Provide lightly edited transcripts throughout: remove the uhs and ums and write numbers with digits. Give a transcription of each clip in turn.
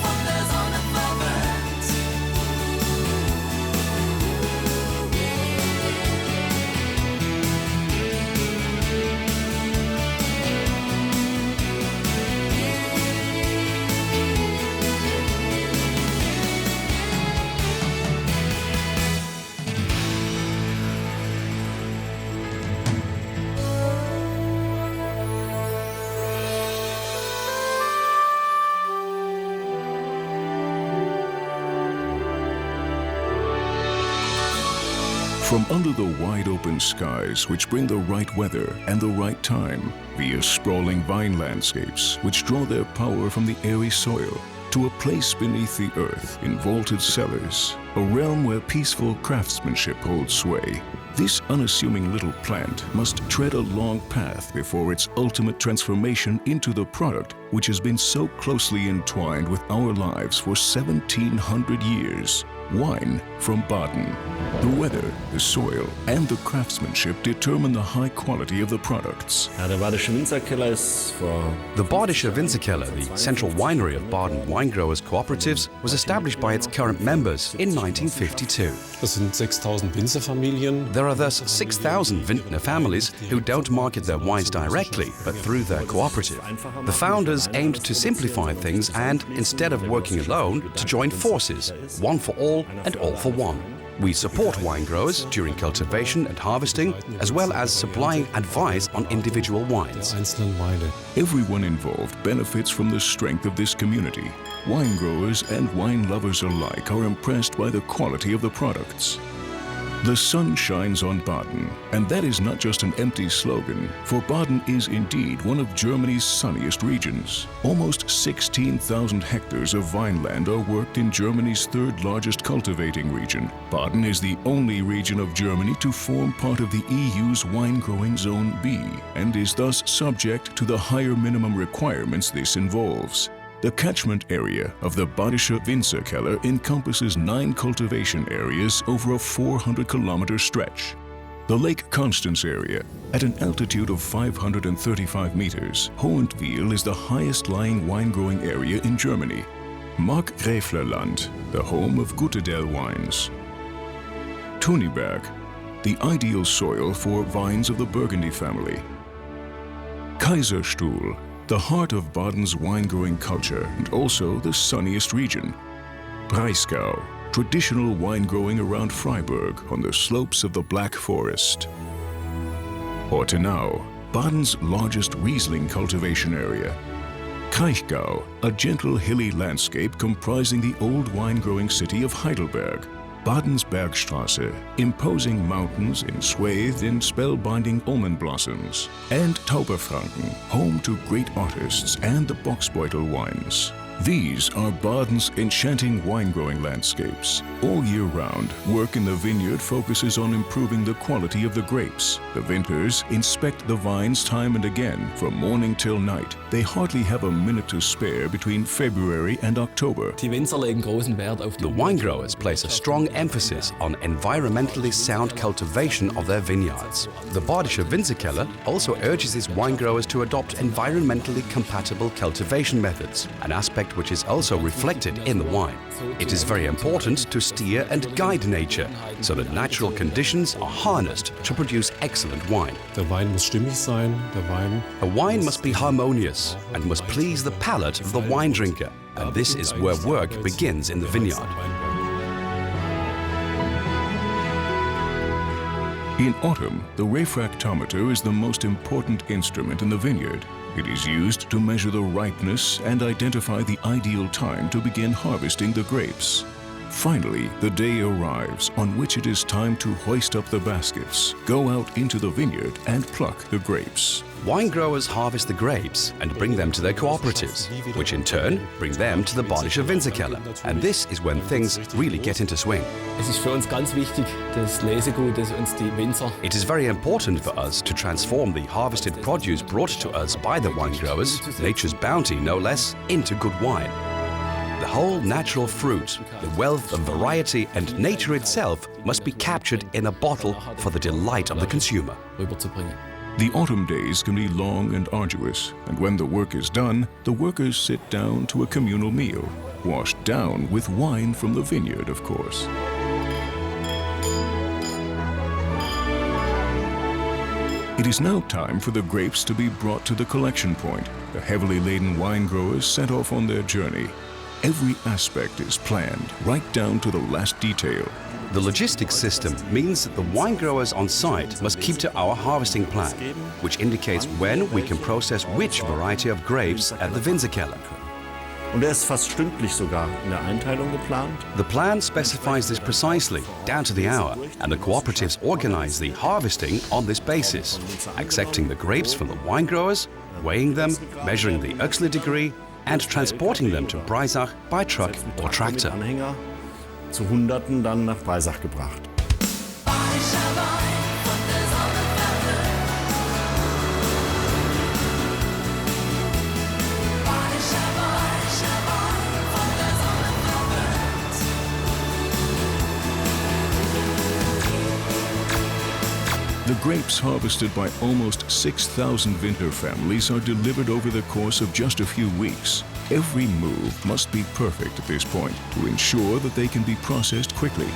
von der Sonne verwöhnt. From under the wide open skies which bring the right weather and the right time, via sprawling vine landscapes which draw their power from the airy soil, to a place beneath the earth in vaulted cellars, a realm where peaceful craftsmanship holds sway. This unassuming little plant must tread a long path before its ultimate transformation into the product which has been so closely entwined with our lives for 1700 years. Wine from Baden. The weather, the soil and the craftsmanship determine the high quality of the products. The Badischer Winzerkeller, the central winery of Baden wine growers cooperatives, was established by its current members in 1952. There are thus 6,000 vintner families who don't market their wines directly, but through their cooperative. The founders aimed to simplify things and, instead of working alone, to join forces, one for all and all for one. We support wine growers during cultivation and harvesting, as well as supplying advice on individual wines. Everyone involved benefits from the strength of this community. Wine growers and wine lovers alike are impressed by the quality of the products. The sun shines on Baden, and that is not just an empty slogan, for Baden is indeed one of Germany's sunniest regions. Almost 16,000 hectares of vineland are worked in Germany's third largest cultivating region. Baden is the only region of Germany to form part of the EU's wine-growing Zone B, and is thus subject to the higher minimum requirements this involves. The catchment area of the Badischer Winzerkeller encompasses 9 cultivation areas over a 400-kilometer stretch. The Lake Constance area, at an altitude of 535 meters, Hohentwiel is the highest-lying wine-growing area in Germany. Markgräflerland, the home of Gutedel wines. Tuniberg, the ideal soil for vines of the Burgundy family. Kaiserstuhl, the heart of Baden's wine-growing culture and also the sunniest region. Breisgau, traditional wine growing around Freiburg on the slopes of the Black Forest. Ortenau, Baden's largest Riesling cultivation area. Kraichgau, a gentle hilly landscape comprising the old wine-growing city of Heidelberg. Baden's Bergstraße, imposing mountains enswathed in spellbinding almond blossoms. And Tauberfranken, home to great artists and the Boxbeutel wines. These are Baden's enchanting wine-growing landscapes. All year round, work in the vineyard focuses on improving the quality of the grapes. The vintners inspect the vines time and again, from morning till night. They hardly have a minute to spare between February and October. The wine growers place a strong emphasis on environmentally sound cultivation of their vineyards. The Badischer Winzerkeller also urges its wine growers to adopt environmentally compatible cultivation methods, an aspect which is also reflected in the wine. It is very important to steer and guide nature, so that natural conditions are harnessed to produce excellent wine. A wine must be harmonious and must please the palate of the wine drinker, and this is where work begins in the vineyard. In autumn, the refractometer is the most important instrument in the vineyard. It is used to measure the ripeness and identify the ideal time to begin harvesting the grapes. Finally, the day arrives on which it is time to hoist up the baskets, go out into the vineyard and pluck the grapes. Wine growers harvest the grapes and bring them to their cooperatives, which in turn bring them to the Badischer Winzerkeller. And this is when things really get into swing. Es ist für uns ganz wichtig, das Lesegut, das uns die Winzer. It is very important for us to transform the harvested produce brought to us by the wine growers, nature's bounty no less, into good wine. The whole natural fruit, the wealth of variety and nature itself must be captured in a bottle for the delight of the consumer. Rüberzubringen. The autumn days can be long and arduous, and when the work is done, the workers sit down to a communal meal, washed down with wine from the vineyard, of course. It is now time for the grapes to be brought to the collection point. The heavily laden wine growers set off on their journey. Every aspect is planned, right down to the last detail. The logistics system means that the wine growers on site must keep to our harvesting plan, which indicates when we can process which variety of grapes at the Winzerkeller. Und ist fast stündlich sogar in der Einteilung geplant. The plan specifies this precisely, down to the hour, and the cooperatives organize the harvesting on this basis, accepting the grapes from the wine growers, weighing them, measuring the Oechsle degree, and transporting them to Breisach by truck or tractor. Mit Anhänger zu Hunderten dann nach Breisach gebracht. Badischer Wein von der Sonnenfelder. Badischer Wein von der Sonnenfelder. The grapes harvested by almost 6,000 winter families are delivered over the course of just a few weeks. Every move must be perfect at this point to ensure that they can be processed quickly.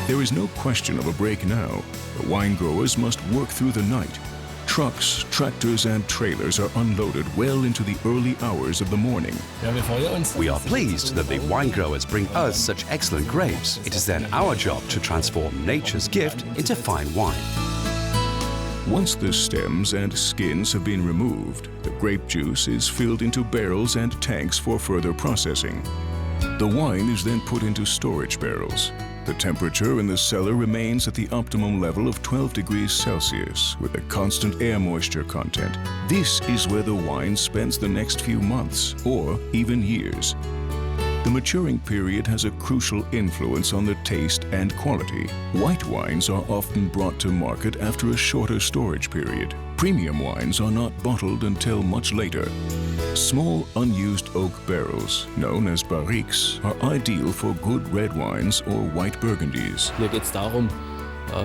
There is no question of a break now. The wine growers must work through the night. Trucks, tractors and trailers are unloaded well into the early hours of the morning. We are pleased that the wine growers bring us such excellent grapes. It is then our job to transform nature's gift into fine wine. Once the stems and skins have been removed, the grape juice is filled into barrels and tanks for further processing. The wine is then put into storage barrels. The temperature in the cellar remains at the optimum level of 12 degrees Celsius with a constant air moisture content. This is where the wine spends the next few months or even years. The maturing period has a crucial influence on the taste and quality. White wines are often brought to market after a shorter storage period. Premium wines are not bottled until much later. Small, unused oak barrels, known as barriques, are ideal for good red wines or white burgundies. Hier geht es darum,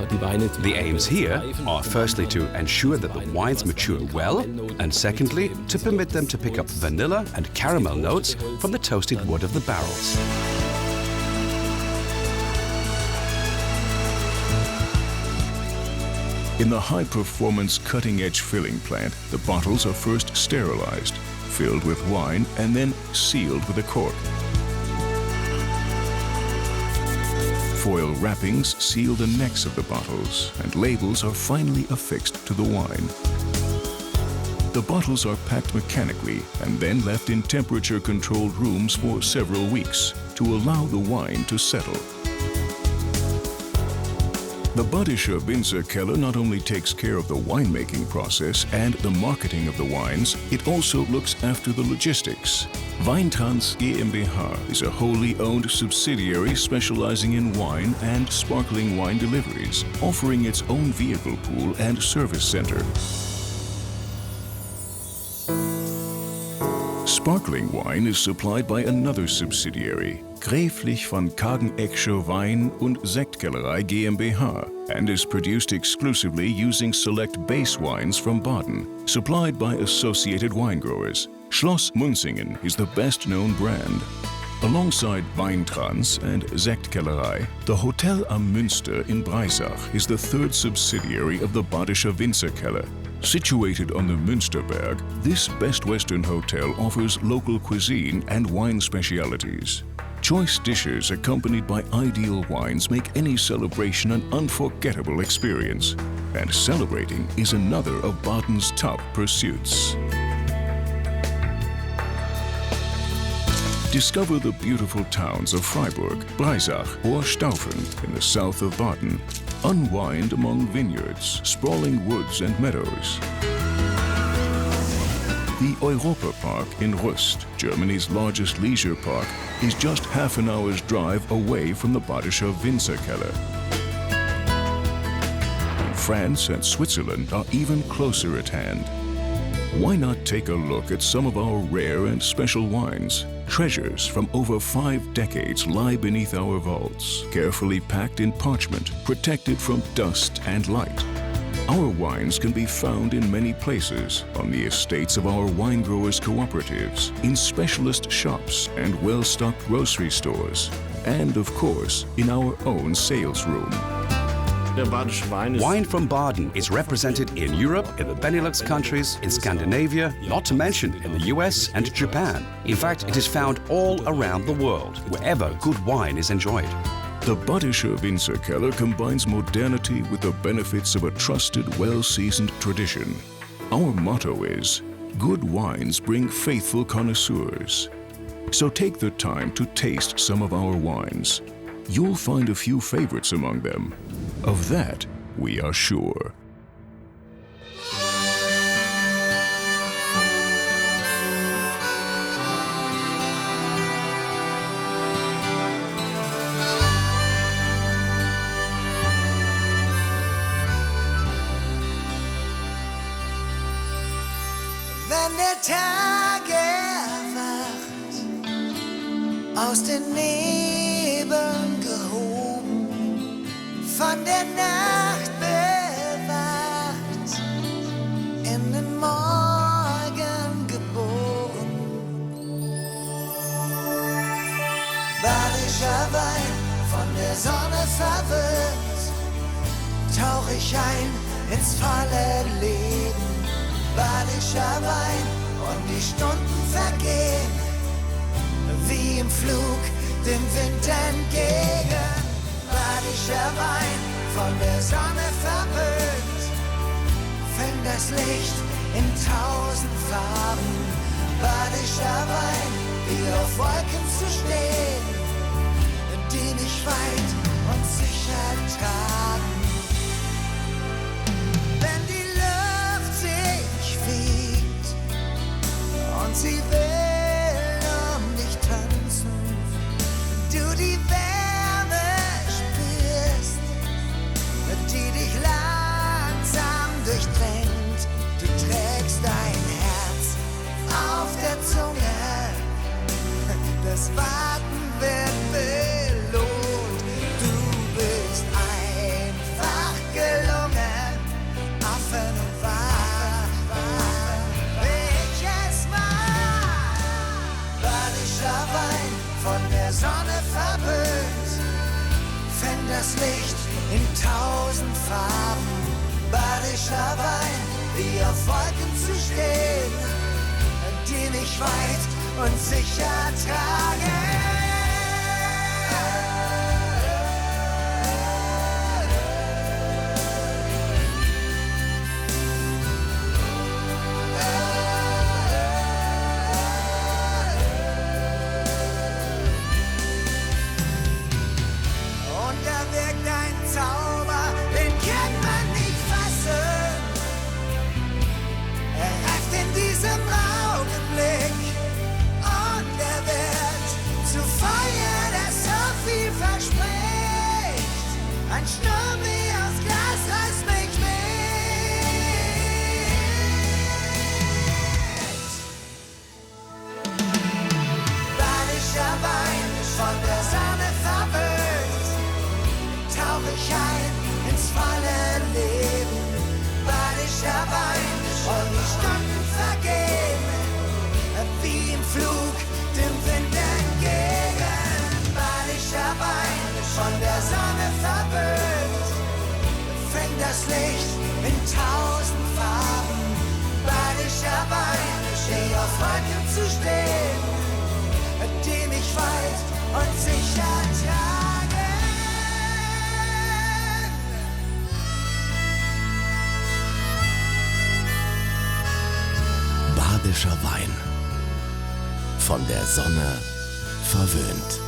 die Weine zu The aims here are firstly to ensure that the wines mature well, and secondly, to permit them to pick up vanilla and caramel notes from the toasted wood of the barrels. In the high-performance cutting-edge filling plant, the bottles are first sterilized, filled with wine, and then sealed with a cork. Foil wrappings seal the necks of the bottles, and labels are finally affixed to the wine. The bottles are packed mechanically and then left in temperature-controlled rooms for several weeks to allow the wine to settle. The Badischer Winzerkeller not only takes care of the winemaking process and the marketing of the wines, it also looks after the logistics. Weintrans GmbH is a wholly owned subsidiary specializing in wine and sparkling wine deliveries, offering its own vehicle pool and service center. Sparkling wine is supplied by another subsidiary, Gräflich von Kagenecksche Wein- und Sektkellerei GmbH, and is produced exclusively using select base wines from Baden, supplied by associated wine growers. Schloss Munzingen is the best-known brand. Alongside Weintrans and Sektkellerei, the Hotel am Münster in Breisach is the third subsidiary of the Badischer Winzerkeller. Situated on the Münsterberg, this Best Western hotel offers local cuisine and wine specialities. Choice dishes accompanied by ideal wines make any celebration an unforgettable experience. And celebrating is another of Baden's top pursuits. Discover the beautiful towns of Freiburg, Breisach or Staufen in the south of Baden. Unwind among vineyards, sprawling woods and meadows. The Europa Park in Rust, Germany's largest leisure park, is just half an hour's drive away from the Badischer Winzerkeller. France and Switzerland are even closer at hand. Why not take a look at some of our rare and special wines? Treasures from over 5 decades lie beneath our vaults, carefully packed in parchment, protected from dust and light. Our wines can be found in many places, on the estates of our wine growers' cooperatives, in specialist shops and well-stocked grocery stores, and of course, in our own sales room. Der badische Wein ist Wine from Baden is represented in Europe, in the Benelux countries, in Scandinavia, not to mention in the US and Japan. In fact, it is found all around the world, wherever good wine is enjoyed. The Badischer Winzerkeller combines modernity with the benefits of a trusted, well-seasoned tradition. Our motto is, good wines bring faithful connoisseurs. So take the time to taste some of our wines. You'll find a few favorites among them. Of that, we are sure. Wenn der Tag erwacht, aus den Nebeln gehoben, von der Nacht bewacht, in den Morgen geboren. Badischer Wein, von der Sonne verwöhnt, tauch ich ein ins volle Leben. Badischer Wein und die Stunden vergehen, wie im Flug dem Wind entgegen. Badischer Wein, von der Sonne verwöhnt, fängt das Licht in 1000 Farben. Badischer Wein, wie auf Wolken zu stehen, die nicht weit und sicher tragen. Wenn die Luft sich wiegt und sie will dich tanzen, du die Wärme spürst, die dich langsam durchdringt. Du trägst dein Herz auf der Zunge, das Warten wird belohnt. Du bist einfach gelungen, offen und wahr. Welches Mal? Badischer Wein, von der Sonne verwöhnt, fängt das Licht in 1000 Farben. Badischer Wein, wie auf Wolken zu stehen, die nicht weit und sicher tragen. Und da wirkt ein Zauber, den kann man nicht fassen. Er reift in diesem Augenblick und er wird zu Feuer, das so viel verspricht. Ein Sturm wie aus Glas reißt mich mit. Badischer Wein, von der Sonne verwöhnt, tauch ich ein ins volle Leben. Badischer Wein, und die Stunden vergehen, wie im Flug dem Wind entgegen. Badischer Wein, von der Sonne verwöhnt, fängt das Licht in 1000 Farben. Badischer Wein, die auf Wolken zu stehen, die mich weit und sicher tragen. Badischer Wein, von der Sonne verwöhnt.